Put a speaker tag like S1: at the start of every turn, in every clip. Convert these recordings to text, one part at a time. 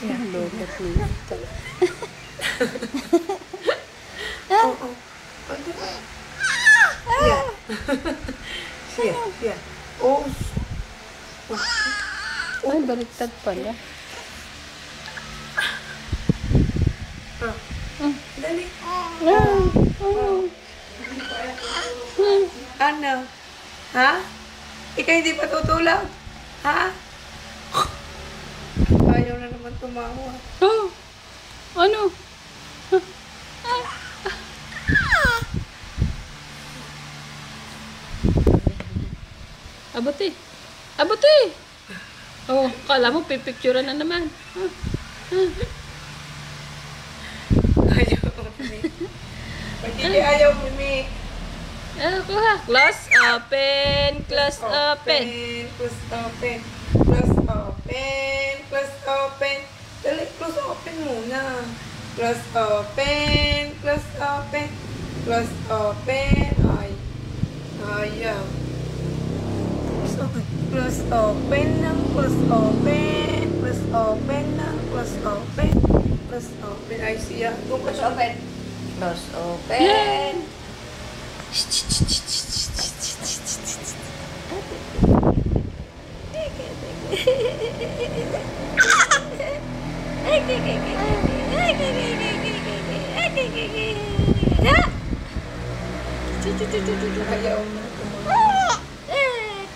S1: Yeah.
S2: Lola, please.
S1: Oh, oh. Yeah. Yeah, yeah. Oh.
S2: Ay, baliktad pala.
S1: Dali.
S2: Oh.
S1: Ano? Ha? Ikaw hindi pa tutulog? Ha? Ayaw na naman tumawa.
S2: Oh. Ano? Abuti. Abuti. Oh, kala mo pipicturean na naman.
S1: Ayaw, Mimi. Pagkili ayaw, Mimi.
S2: Kuha. Close, open, close, open.
S1: Close, open. Close, open. Close, open. Dali, close, open muna. Close, open. Close, open. Close, open. Ay. Ayaw. Close, open lang. Close, open. Close, open lang. Close, open. Close, open. Ay, siya.
S3: Close open. Close open.
S1: Ayaw na.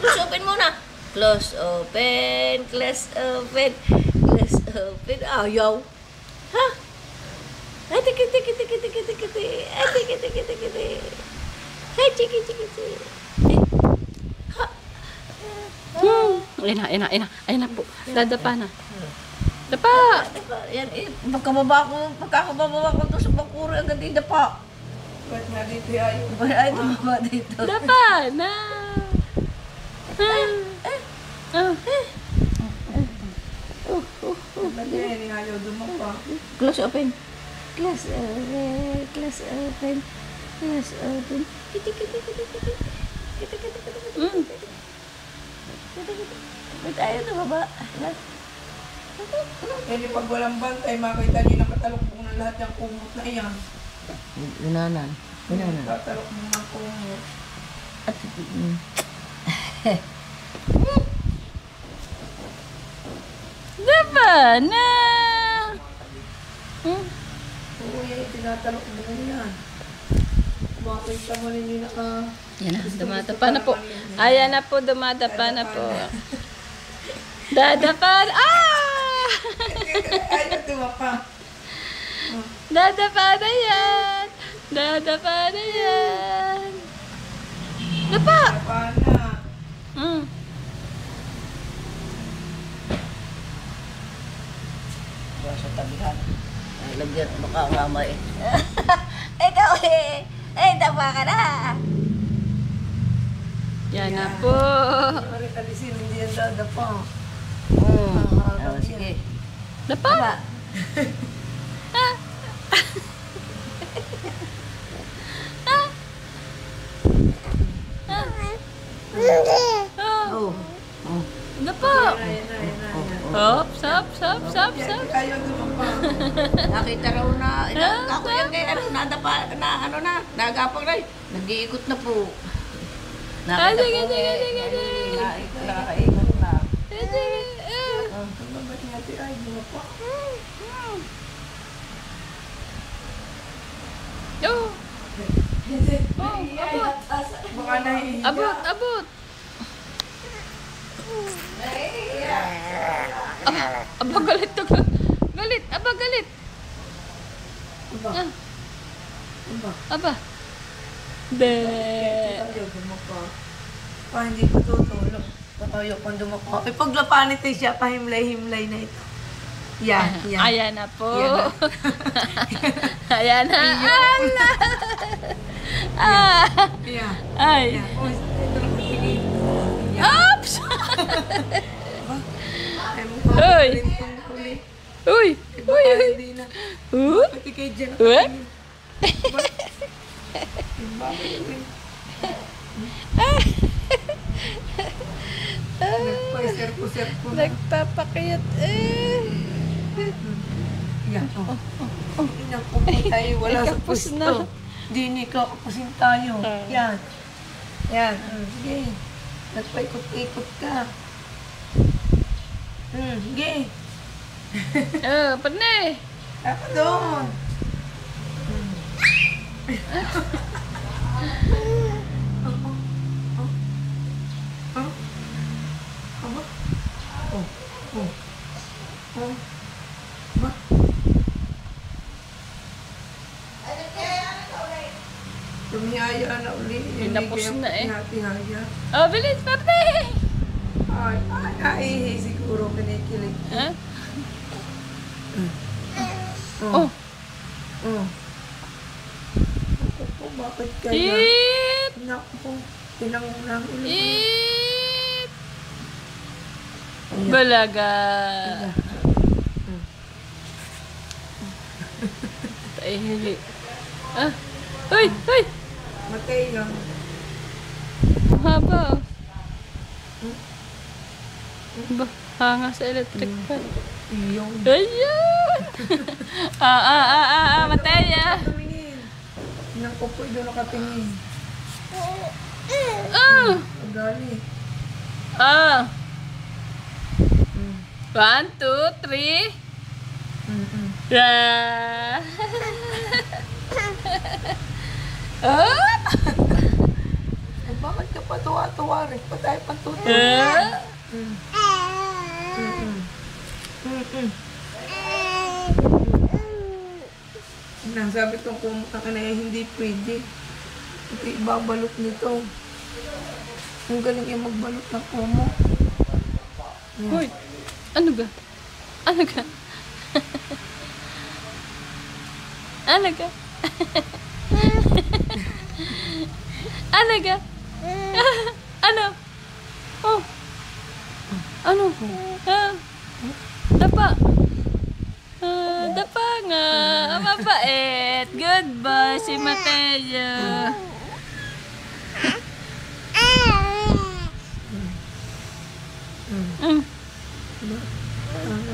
S3: Close open muna. Close open. Close open. Close open. Ayaw. Ha? Ay, tiki. Ay, tiki. Ay, tiki. Ha?
S2: Ayun na po. Dadapa na. Dapa!
S3: Yan eh. Pagkakababa ko to sa bakuri, agad di dapa.
S1: Ba't nga dito ayaw?
S3: Ay, tumaba dito.
S2: Dapa na!
S1: Ba't yan ayaw dumapa?
S3: Close open. Close open. Close open. Close open. Kiti. Ba't ayaw tumaba?
S1: Eh, pag walang bantay, makita niyo nakatalukbong ng lahat ng kumot na iyan.
S3: Unanan.
S1: Nakatalukbong ng kumot.
S3: At
S2: Dapa na!
S1: Uy, tinatalukbong yan. Makita mo ninyo naka...
S2: Yan na, dumadapa na po. Ayan na po, dumadapa na po. Dadapa na! Ah!
S1: Ayaw dumapa.
S2: Dadapa na yan! Dadapa na yan! Dapa!
S1: Dapa na.
S3: sa tabihan. Ay, lagyan. Baka ngamay. Ikaw eh. Ay, tama ka na.
S2: Yan na po.
S1: Bakit alisin, hindi yan dadapa.
S3: Oh, sige.
S2: Dapa!
S3: Oh.
S2: Dapa!
S1: Ayan na.
S2: Hop, sap.
S1: Ayaw dumapa.
S3: Nakita raw na, ako yan kay nadapa, nagapang na, nag-iikot na po.
S2: Sige.
S3: Nakaiikot na.
S1: Ba't nga ito ay dumapa? Baka nahihiya.
S2: Abot. Aba, galit to. Galit. Aba. De.
S1: Ayaw dumapa. Hindi ko tutulog. Ayaw kong dumapa. Ay, paglapanit eh siya, pahimlay-himlay na ito. Yan.
S2: Ayan na po.
S1: Yan
S2: Ayan na. Ala. Ah.
S1: Yan.
S2: Ay.
S1: Yan. Oh, ito lang piligid.
S2: Oops!
S1: Ay, mukha
S2: Hoy.
S1: rin itong huli.
S2: Uy!
S1: Baka hindi na.
S2: Huh?
S1: Pati kay Jen.
S2: What?
S1: Nagpa-serpo-serpo na.
S2: Nagpapakiyat eh.
S1: tayo. Wala
S2: Ay,
S1: sa
S2: kapos
S1: pwesto.
S2: na.
S1: Hindi ni kakapusin tayo.
S2: Ah.
S1: Yan. Yan. Sige. Nagpaikot-ikot ka. Sige.
S2: Pane.
S1: Ako doon. Tumihaya na uli.
S2: Tinapos na eh.
S1: Tihaya.
S2: Oh, bilis, Pane.
S1: Ay, siguro kinikilig.
S2: Ha?
S1: Oh.
S2: Oh.
S1: Oh. Ako po, bakit kaya?
S2: Eat.
S1: Naku, pinangulang ulit.
S2: Eat.
S1: Ayan.
S2: Balaga. Tahili. Ah. Hoy, hoy.
S1: Matay lang.
S2: Ang haba. Oh. Ba, hanga sa electric fan.
S1: Iyong.
S2: Ayun! Mataya!
S1: Tumingin. Nang ko po doon nakatingin. Gali.
S2: Ah! 1, 2, 3. Yeah! Ah!
S1: Ay, bakit ka pa tuwa-tuwa rin? Pa tayo patutuwa. Sabi ko kung ang hindi pwede. Ito ibabalot nito. Ang galing yung magbalot ng kumo.
S2: Hoy! Ano ga? Ano ga? Ano ga? Ano ga? Ano? Oh! Ano? Dapa! Dapa nga! Mabait! Goodbye si Mateo!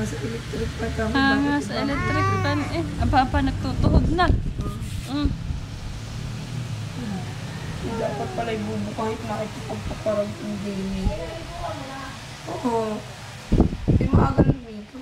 S1: Sa electric pa kami.
S2: Hanga sa electric fan eh. Ang papa nagtutuhog na.
S1: Dapat pala ibubukahin makikipagpaparag ng dini. Oo. Ay, maaga ng dito.